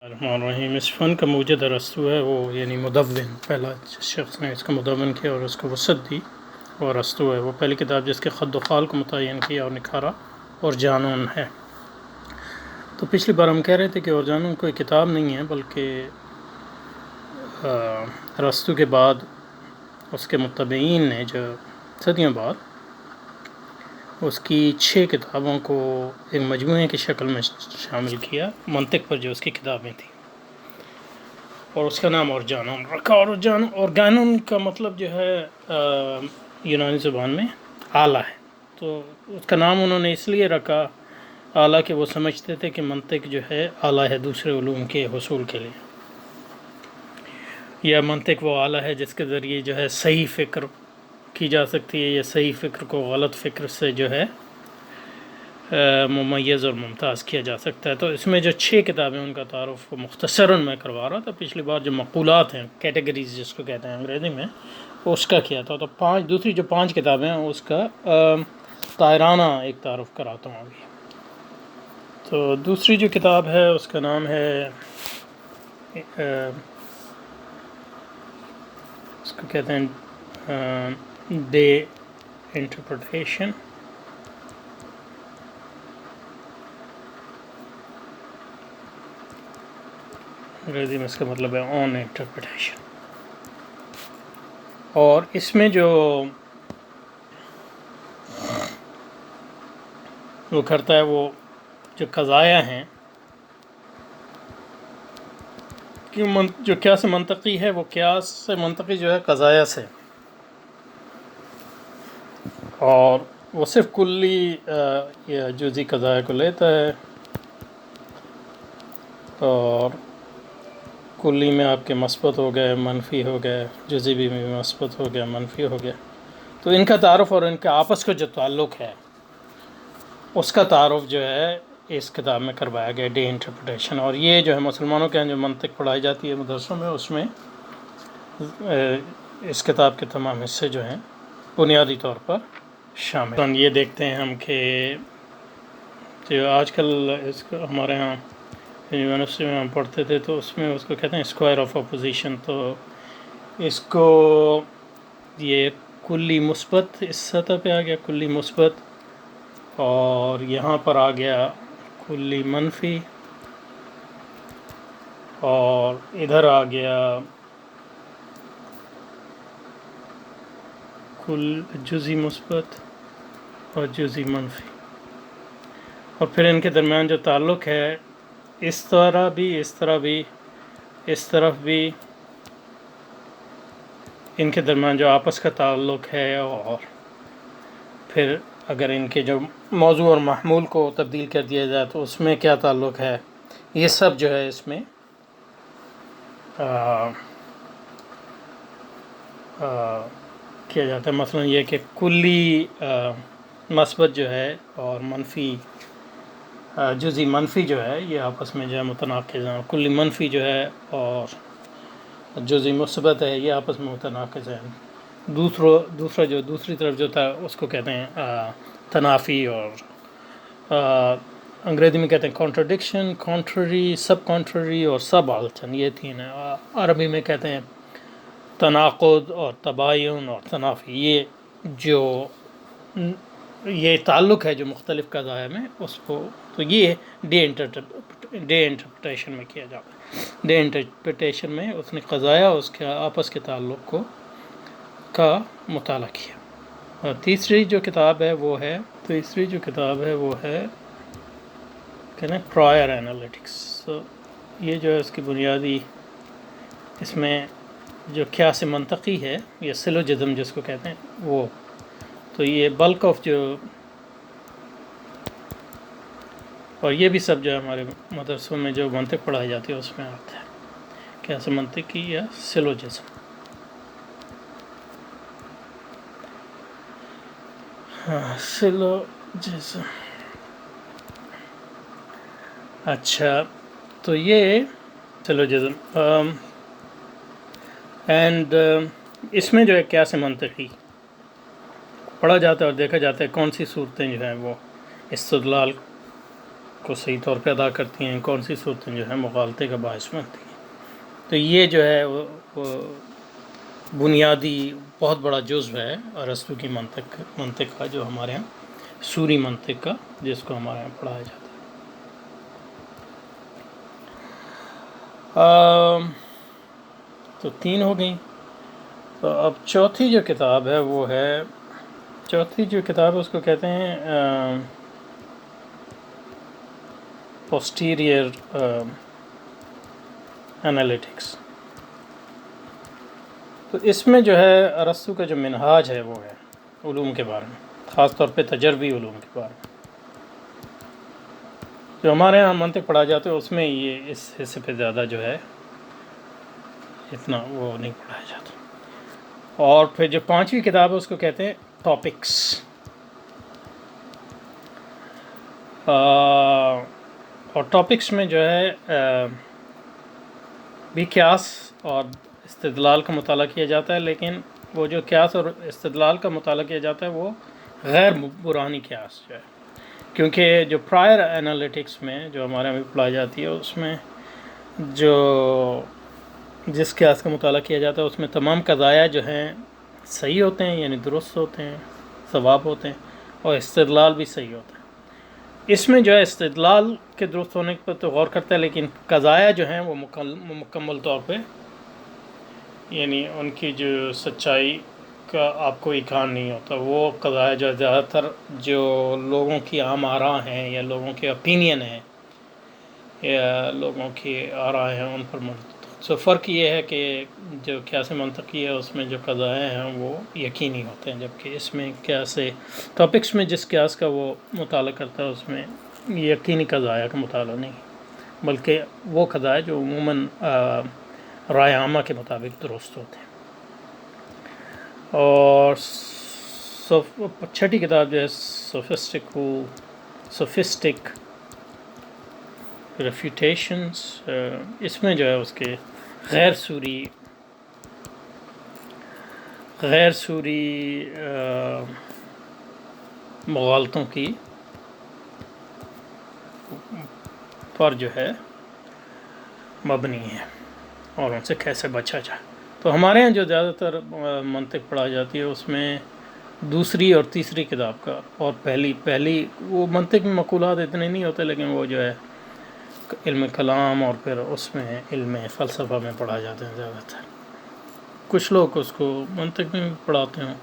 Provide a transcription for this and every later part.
الرحمن الرحیم. اس فن کا موجد ارسطو ہے، وہ یعنی مدون، پہلا شخص نے اس کا مدون کیا اور اس کو وسعت دی، اور ارسطو ہے. وہ پہلی کتاب جس کے خد و خال کو متعین کیا اور نکھارا اورجانون ہے. تو پچھلی بار ہم کہہ رہے تھے کہ اورجانون کوئی کتاب نہیں ہے، بلکہ ارسطو کے بعد اس کے متبعین نے جو صدیوں بعد اس کی 6 کتابوں کو ایک مجموعے کی شکل میں شامل کیا، منطق پر جو اس کی کتابیں تھیں، اور اس کا نام اورجانون رکھا. اورگانون کا مطلب جو ہے یونانی زبان میں آلہ ہے. تو اس کا نام انہوں نے اس لیے رکھا آلہ کہ وہ سمجھتے تھے کہ منطق جو ہے آلہ ہے دوسرے علوم کے حصول کے لیے، یا منطق وہ آلہ ہے جس کے ذریعے جو ہے صحیح فکر کی جا سکتی ہے، یا صحیح فکر کو غلط فکر سے جو ہے ممیز اور ممتاز کیا جا سکتا ہے. تو اس میں جو 6 کتابیں ان کا تعارف مختصراً میں کروا رہا تھا. پچھلی بار جو مقولات ہیں، کیٹیگریز جس کو کہتے ہیں انگریزی میں، اس کا کیا تھا. تو دوسری جو 5 کتابیں ہیں اس کا طائرانہ ایک تعارف کراتا ہوں ابھی. تو دوسری جو کتاب ہے اس کا نام ہے اس کو کہتے ہیں ڈے انٹرپریٹیشن. انگریزی میں اس کا مطلب ہے آن انٹرپریٹیشن. اور اس میں جو وہ کرتا ہے، وہ جو قضایا ہیں، جو قیاس منطقی ہے، وہ قیاس منطقی جو ہے قضایا سے، اور وہ صرف کلی یا جزئی قضایا کو لیتا ہے، اور کلی میں آپ کے مثبت ہو گئے، منفی ہو گئے، جزئی بھی مثبت ہو گیا، منفی ہو گیا. تو ان کا تعارف اور ان کے آپس کا جو تعلق ہے اس کا تعارف جو ہے اس کتاب میں کروایا گیا، ڈے انٹرپریٹیشن. اور یہ جو ہے مسلمانوں کے یہاں جو منطق پڑھائی جاتی ہے مدرسوں میں، اس میں اس کتاب کے تمام حصے جو ہیں بنیادی طور پر شامل. یہ دیکھتے ہیں ہم کہ جو آج کل اس کو ہمارے ہاں یونیورسٹی میں ہم پڑھتے تھے، تو اس میں اس کو کہتے ہیں اسکوائر آف اپوزیشن. تو اس کو یہ کلی مثبت اس سطح پہ آ گیا، کلی مثبت، اور یہاں پر آ گیا کلی منفی، اور ادھر آ گیا کل جزئی مثبت اور جزئی منفی. اور پھر ان کے درمیان جو تعلق ہے، اس طرح بھی، اس طرح بھی، اس طرف بھی، ان کے درمیان جو آپس کا تعلق ہے، اور پھر اگر ان کے جو موضوع اور محمول کو تبدیل کر دیا جائے تو اس میں کیا تعلق ہے، یہ سب جو ہے اس میں کیا جاتا ہے. مثلا یہ کہ کلی مثبت جو ہے اور منفی جزئی منفی جو ہے یہ آپس میں جو ہے متناقض ہیں، کلی منفی جو ہے اور جزئی مثبت ہے یہ آپس میں متناقض ہیں. دوسرا جو دوسری طرف جو تھا اس کو کہتے ہیں تنافی، اور انگریزی میں کہتے ہیں کانٹرڈکشن، کانٹرری، سب کانٹرری اور سب آلٹن. یہ 3 ہیں. عربی میں کہتے ہیں تناقض اور تباین اور تنافی. یہ جو یہ تعلق ہے جو مختلف قضایا میں اس کو، تو یہ ڈے انٹرپریٹیشن میں کیا جاتا ہے. ڈے انٹرپریٹیشن میں اس نے قضایا اس کے آپس کے تعلق کا مطالعہ کیا. اور تیسری جو کتاب ہے وہ ہے کہتے ہیں پرائر انالیٹکس. یہ جو ہے اس کی بنیادی، اس میں جو قیاس منطقی ہے یا سلوجزم جس کو کہتے ہیں وہ، تو یہ بلک آف جو، اور یہ بھی سب جو ہے ہمارے مدرسوں میں جو منطق پڑھائی جاتی ہے اس میں آتا ہے قیاس منطقی یا سلوجزم. سلوجزم. اچھا، تو یہ سلوجزم اینڈ اس میں جو ہے قیاس منطقی پڑھا جاتا ہے اور دیکھا جاتا ہے کون سی صورتیں جو ہیں وہ استدلال کو صحیح طور پہ ادا کرتی ہیں، کون سی صورتیں جو ہیں مغالطے کا باعث بنتی ہیں. تو یہ جو ہے وہ بنیادی بہت بڑا جزو ہے ارسطو کی منطق کا، جو ہمارے یہاں سوری منطق کا، جس کو ہمارے یہاں پڑھایا جاتا ہے. تو 3 ہو گئیں. تو اب چوتھی جو کتاب ہے وہ ہے، چوتھی جو کتاب ہے اس کو کہتے ہیں پوسٹیریئر انالیٹکس. تو اس میں جو ہے ارسطو کا جو منہاج ہے وہ ہے علوم کے بارے میں، خاص طور پہ تجربی علوم کے بارے میں. جو ہمارے یہاں منطق پڑھا جاتا ہے اس میں یہ اس حصے پہ زیادہ جو ہے اتنا وہ نہیں پڑھایا جاتا. اور پھر جو 5ویں کتاب ہے اس کو کہتے ہیں ٹاپکس. اور ٹاپکس میں جو ہے بھی قیاس اور استدلال کا مطالعہ کیا جاتا ہے، لیکن وہ جو قیاس اور استدلال کا مطالعہ کیا جاتا ہے وہ غیر برہانی قیاس جو ہے، کیونکہ جو پرائر انالیٹکس میں جو ہمارے یہاں بھی پڑھائی جاتی ہے اس میں جو جس قیاس کا مطالعہ کیا جاتا ہے اس میں تمام قضایا جو ہیں صحیح ہوتے ہیں، یعنی درست ہوتے ہیں، ثواب ہوتے ہیں، اور استدلال بھی صحیح ہوتا ہے. اس میں جو ہے استدلال کے درست ہونے پر تو غور کرتا ہے، لیکن قضایا جو ہیں وہ مکمل طور پہ یعنی ان کی جو سچائی کا آپ کو امکان نہیں ہوتا. وہ قضایا جو زیادہ تر جو لوگوں کی عام آراء ہیں یا لوگوں کے اپینین ہیں یا لوگوں کی آراء ہیں ان پر سو فرق یہ ہے کہ جو قیاس منطقی ہے اس میں جو قضایا ہیں وہ یقینی ہوتے ہیں، جبکہ اس میں قیاس ٹاپکس میں جس قیاس کا وہ مطالعہ کرتا ہے اس میں یقینی قضایا کا مطالعہ نہیں، بلکہ وہ قضایا جو عموماً رائے عامہ کے مطابق درست ہوتے ہیں. اور 6ٹھی کتاب جو ہے سوفسٹک ریفیوٹیشنز. اس میں جو ہے اس کے غیر سوری مغالطوں کی پر جو ہے مبنی ہے اور ان سے کیسے بچا جائے. تو ہمارے ہیں جو زیادہ تر منطق پڑھائی جاتی ہے اس میں دوسری اور تیسری کتاب کا، اور پہلی وہ منطق میں مقولات اتنے نہیں ہوتے، لیکن وہ جو ہے علم کلام اور پھر اس میں علم فلسفہ میں پڑھا جاتے ہیں زیادہ تر. کچھ لوگ اس کو منطق میں بھی پڑھاتے ہیں.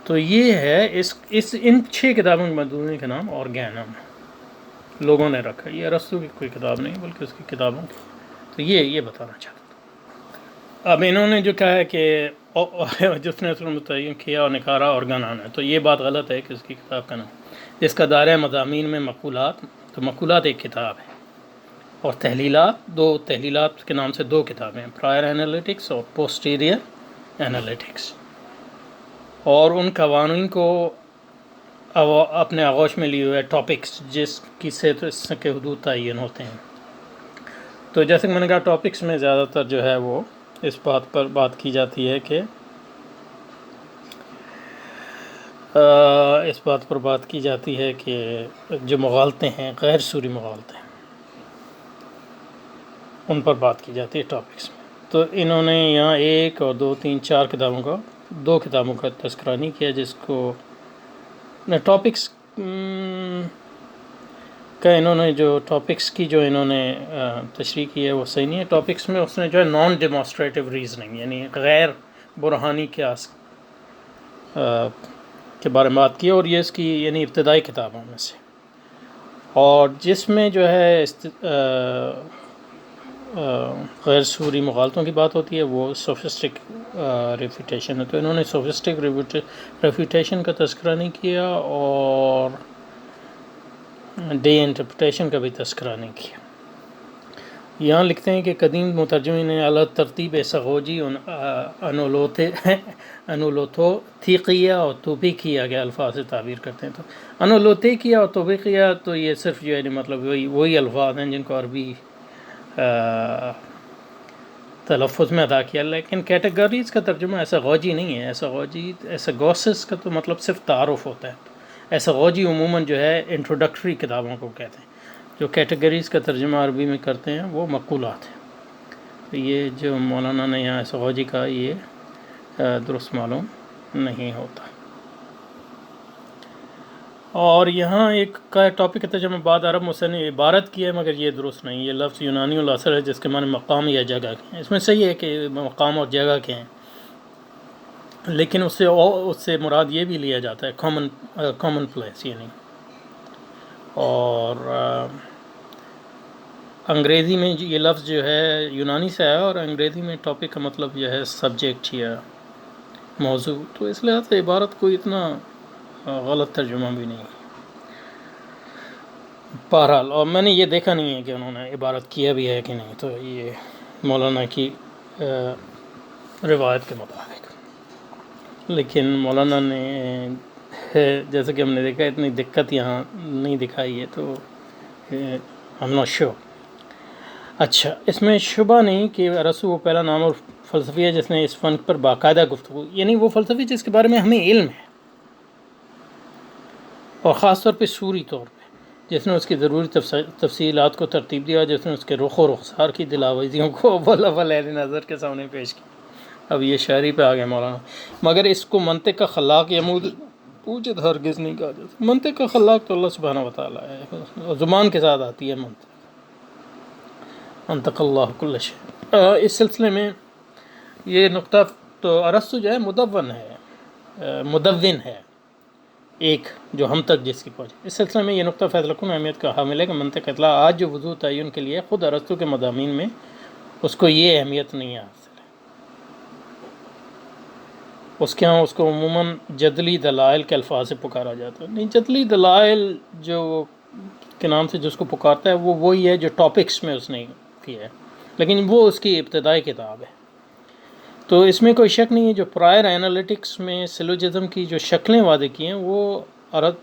تو یہ ہے ان 6 کتابوں کے مجموعے کا نام اورگانون لوگوں نے رکھا. یہ ارسطو کی کوئی کتاب نہیں بلکہ اس کی کتابوں کی. تو یہ بتانا چاہتا تھا. اب انہوں نے جو کہا ہے کہ جس نے اس کو متعین کیا اور نکھارا اورگانون ہے، تو یہ بات غلط ہے کہ اس کی کتاب کا نام جس کا دائرہ مضامین میں مقولات، تو مقولات ایک کتاب ہے، اور تحلیلات کے نام سے 2 کتابیں ہیں، پرائر انالیٹکس اور پوسٹیریئر انالیٹکس. اور ان قوانین کو اپنے آغوش میں لیے ہوئے ٹاپکس جس کی سے تو اس کے حدود تعین ہوتے ہیں. تو جیسے کہ میں نے کہا ٹاپکس میں زیادہ تر جو ہے وہ اس بات پر بات کی جاتی ہے کہ جو مغالطے ہیں غیر سوری مغالطے ہیں ان پر بات کی جاتی ہے ٹاپکس میں. تو انہوں نے یہاں 1 اور 2 3 4 کتابوں کا تذکرہ نہیں کیا، جس کو ٹاپکس کا انہوں نے جو ٹاپکس کی جو انہوں نے تشریح کی ہے وہ صحیح نہیں ہے. ٹاپکس میں اس نے جو ہے نان ڈیمانسٹریٹو ریزننگ یعنی غیر برہانی قیاس کے بارے میں بات کی، اور یہ اس کی یعنی ابتدائی کتابوں میں سے، اور جس میں جو ہے غیر سوری مغالطوں کی بات ہوتی ہے وہ سوفسٹک ریفیوٹیشن ہے. تو انہوں نے سوفسٹک ریفیوٹیشن کا تذکرہ نہیں کیا اور ڈے انٹرپریٹیشن کا بھی تذکرہ نہیں کیا. یہاں لکھتے ہیں کہ قدیم مترجمین نے اعلیٰ ترتیب سغوجی انولوتھیقیہ اور توبیقیہ کے الفاظ سے تعبیر کرتے ہیں. تو انولوتھیقیہ اور توبیقیہ تو یہ صرف جو ہے مطلب وہی الفاظ ہیں جن کو عربی تلفظ میں ادا کیا، لیکن کیٹیگریز کا ترجمہ ایسا غوجی نہیں ہے. ایسا گوسس کا تو مطلب صرف تعارف ہوتا ہے. ایساغوجی عموماً جو ہے انٹروڈکٹری کتابوں کو کہتے ہیں، جو کیٹیگریز کا ترجمہ عربی میں کرتے ہیں وہ مقولات ہیں۔ تو یہ جو مولانا نے یہاں ایساغوجی کا یہ درست معلوم نہیں ہوتا۔ اور یہاں ایک کا ٹاپک کا ترجمہ بعد عرب مصنف نے عبارت کی ہے، مگر یہ درست نہیں۔ یہ لفظ یونانی الاصل ہے جس کے معنی مقام یا جگہ کے ہیں۔ اس میں صحیح ہے کہ مقام اور جگہ کے ہیں، لیکن اس سے مراد یہ بھی لیا جاتا ہے کامن پلیس یعنی۔ اور انگریزی میں یہ لفظ جو ہے یونانی سے آیا، اور انگریزی میں ٹاپک کا مطلب یہ ہے سبجیکٹ یا موضوع، تو اس لحاظ سے عبارت کوئی اتنا غلط ترجمہ بھی نہیں ہے بہرحال۔ اور میں نے یہ دیکھا نہیں ہے کہ انہوں نے عبارت کیا بھی ہے کہ نہیں، تو یہ مولانا کی روایت کے مطابق۔ لیکن مولانا نے جیسے کہ ہم نے دیکھا اتنی دقت یہاں نہیں دکھائی ہے، تو ہم ناٹ شیور۔ اچھا، اس میں شبہ نہیں کہ ارسطو وہ پہلا نام اور فلسفی ہے جس نے اس فن پر باقاعدہ گفتگو، یعنی وہ فلسفی جس کے بارے میں ہمیں علم ہے، اور خاص طور پہ سوری طور پہ، جس نے اس کی ضروری تفصیلات کو ترتیب دیا، جس نے اس کے رخ و رخسار کی دلاویزیوں کو اول اہل نظر کے سامنے پیش کی۔ اب یہ شاعری پہ آ گیا مولانا۔ مگر اس کو منطق کا خلاق یا موجد ہرگز نہیں کہا جاتا۔ منطق کا خلاق تو اللہ سبحانہ و تعالیٰ ہے، زبان کے ساتھ آتی ہے منطق، انطق اللہ کل شیء۔ اس سلسلے میں یہ نقطہ تو ارسطو جو ہے مدون ہے ایک جو ہم تک جس کی پہنچ، اس سلسلے میں یہ نقطہ فیصلہ کن اہمیت کا حامل ہے کہ منطق اطلاع آج جو وضوح تعین کے لیے خود ارسطو کے مضامین میں اس کو یہ اہمیت نہیں حاصل ہے۔ اس کے ہاں اس کو عموماً جدلی دلائل کے الفاظ سے پکارا جاتا ہے۔ نہیں، جدلی دلائل جو کے نام سے جس کو پکارتا ہے وہ وہی ہے جو ٹاپکس میں اس نے کیا ہے، لیکن وہ اس کی ابتدائی کتاب ہے۔ تو اس میں کوئی شک نہیں ہے جو پرائر اینالیٹکس میں سلوجزم کی جو شکلیں وعدے کی ہیں وہ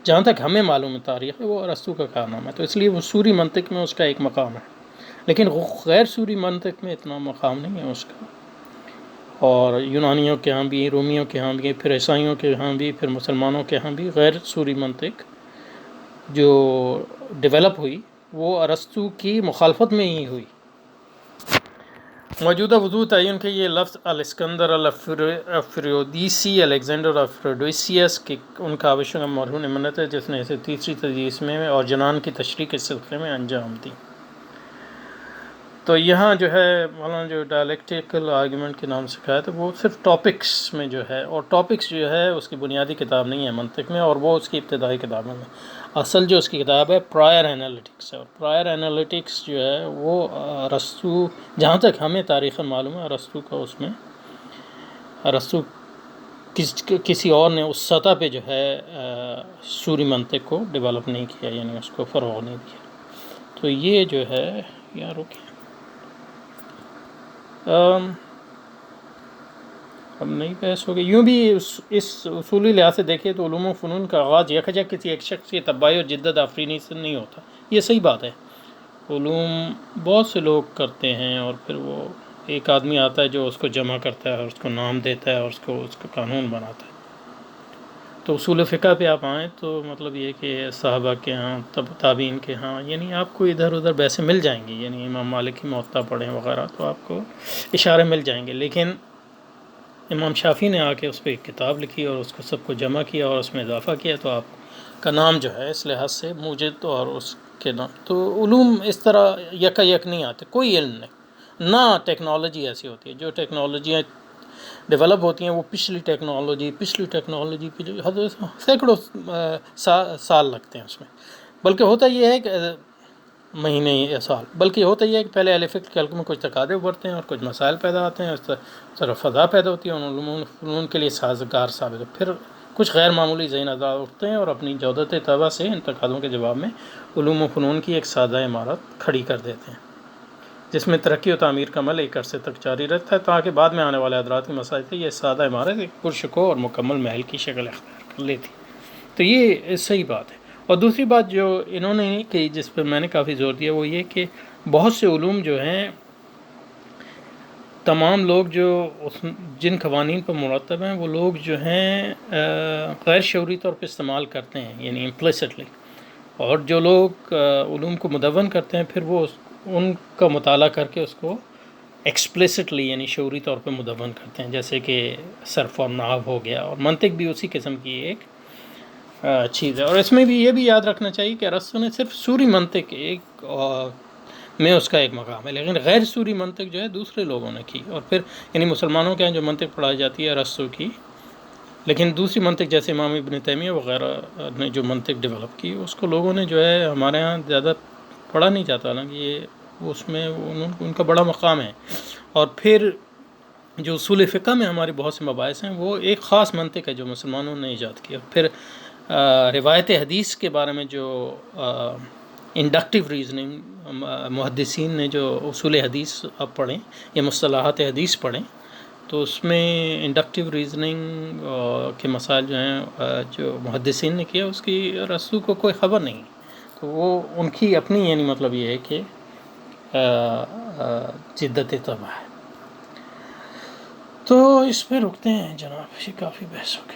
جہاں تک ہمیں معلوم ہے تاریخ ہے، وہ ارسطو کا کارنامہ ہے، تو اس لیے وہ سوری منطق میں اس کا ایک مقام ہے، لیکن غیر سوری منطق میں اتنا مقام نہیں ہے اس کا۔ اور یونانیوں کے ہاں بھی، رومیوں کے ہاں بھی، پھر عیسائیوں کے ہاں بھی، پھر مسلمانوں کے ہاں بھی غیر سوری منطق جو ڈیولپ ہوئی وہ ارسطو کی مخالفت میں ہی ہوئی۔ موجودہ وضوح تعین کے یہ لفظ الاسکندر الافریودیسی الیگزینڈر افروڈیسیس کی ان کاوشوں کا مرہون منت ہے جس نے اسے تیسری تجویز میں اورجانون کی تشریح کے سلسلے میں انجام دی۔ تو یہاں جو ہے مولانا جو ڈائلیکٹیکل آرگیومنٹ کے نام سے کہا ہے، تو وہ صرف ٹاپکس میں جو ہے، اور ٹاپکس جو ہے اس کی بنیادی کتاب نہیں ہے منطق میں، اور وہ اس کی ابتدائی کتابوں میں۔ اصل جو اس کی کتاب ہے پرائر اینالیٹکس ہے، اور پرائر اینالیٹکس جو ہے وہ ارسطو، جہاں تک ہمیں تاریخاً معلوم ہے ارسطو کا اس میں ارسطو کسی اور نے اس سطح پہ جو ہے سوری منطق کو ڈیولپ نہیں کیا، یعنی اس کو فروغ نہیں دیا۔ تو یہ جو ہے یہاں رکے۔ اب نئی بحث ہو گئی۔ یوں بھی اس اصولی لحاظ سے دیکھیں تو علوم و فنون کا آغاز یکجا کسی ایک شخص کی تباہی اور جدت آفرینی سے نہیں ہوتا۔ یہ صحیح بات ہے، علوم بہت سے لوگ کرتے ہیں، اور پھر وہ ایک آدمی آتا ہے جو اس کو جمع کرتا ہے اور اس کو نام دیتا ہے اور اس کا قانون بناتا ہے۔ تو اصول فقہ پہ آپ آئیں تو مطلب یہ کہ صحابہ کے ہاں، تابعین کے ہاں، یعنی آپ کو ادھر ادھر بحثیں مل جائیں گی، یعنی امام مالک کی موطا پڑھیں وغیرہ تو آپ کو اشارے مل جائیں گے، لیکن امام شافعی نے آ کے اس پہ ایک کتاب لکھی اور اس کو سب کو جمع کیا اور اس میں اضافہ کیا، تو آپ کا نام جو ہے اس لحاظ سے موجد اور اس کے نام۔ تو علوم اس طرح یکا یک نہیں آتے، کوئی علم نہیں، نہ ٹیکنالوجی ایسی ہوتی ہے۔ جو ٹیکنالوجیاں ڈیولپ ہوتی ہیں وہ پچھلی ٹیکنالوجی پہ جو سینکڑوں سال لگتے ہیں اس میں، بلکہ ہوتا یہ ہے کہ مہینے یا سال، بلکہ ہوتا یہ ہے کہ پہلے اہل فکر کے حلقے میں کچھ تقاضے ابھرتے ہیں اور کچھ مسائل پیدا آتے ہیں، اس طرح فضا پیدا ہوتی ہے، ان علوم فنون کے لیے سازگار ثابت ہو، پھر کچھ غیر معمولی ذہن افزار اٹھتے ہیں اور اپنی جودت طبع سے ان تقاضوں کے جواب میں علوم و فنون کی ایک سادہ عمارت کھڑی کر دیتے ہیں، جس میں ترقی و تعمیر کا عمل ایک عرصے تک جاری رہتا ہے، تاکہ بعد میں آنے والے حضرات کی مسائل سے یہ سادہ عمارت ایک پرشکو اور مکمل محل کی شکل اختیار کر لیتی۔ تو یہ صحیح بات ہے۔ اور دوسری بات جو انہوں نے کہ جس پہ میں نے کافی زور دیا وہ یہ کہ بہت سے علوم جو ہیں تمام لوگ جو جن قوانین پر مرتب ہیں وہ لوگ جو ہیں غیر شعوری طور پہ استعمال کرتے ہیں، یعنی امپلیسٹلی، اور جو لوگ علوم کو مدون کرتے ہیں پھر وہ ان کا مطالعہ کر کے اس کو ایکسپلیسٹلی یعنی شعوری طور پہ مدون کرتے ہیں، جیسے کہ صرف اور نحو ہو گیا، اور منطق بھی اسی قسم کی ایک چیز ہے۔ اور اس میں بھی یہ بھی یاد رکھنا چاہیے کہ ارسطو نے صرف سوری منطق ایک میں اس کا ایک مقام ہے، لیکن غیر سوری منطق جو ہے دوسرے لوگوں نے کی، اور پھر یعنی مسلمانوں کے یہاں جو منطق پڑھائی جاتی ہے ارسطو کی، لیکن دوسری منطق جیسے امام ابن تیمیہ وغیرہ نے جو منطق ڈیولپ کی اس کو لوگوں نے جو ہے ہمارے ہاں زیادہ پڑھا نہیں جاتا، حالانکہ یہ اس میں ان کا بڑا مقام ہے۔ اور پھر جو اصول فقہ میں ہماری بہت سے مباحث ہیں وہ ایک خاص منطق ہے جو مسلمانوں نے ایجاد کیا۔ پھر روایت حدیث کے بارے میں جو انڈکٹیو ریزننگ محدثین نے جو اصول حدیث اب پڑھیں یا مصطلحات حدیث پڑھیں تو اس میں انڈکٹیو ریزننگ کے مسائل جو ہیں جو محدثین نے کیا اس کی ارسطو کو کوئی خبر نہیں، تو وہ ان کی اپنی یعنی مطلب یہ ہے کہ جدت طبع ہے۔ تو اس پہ رکتے ہیں جناب، یہ کافی بحث ہو گئی۔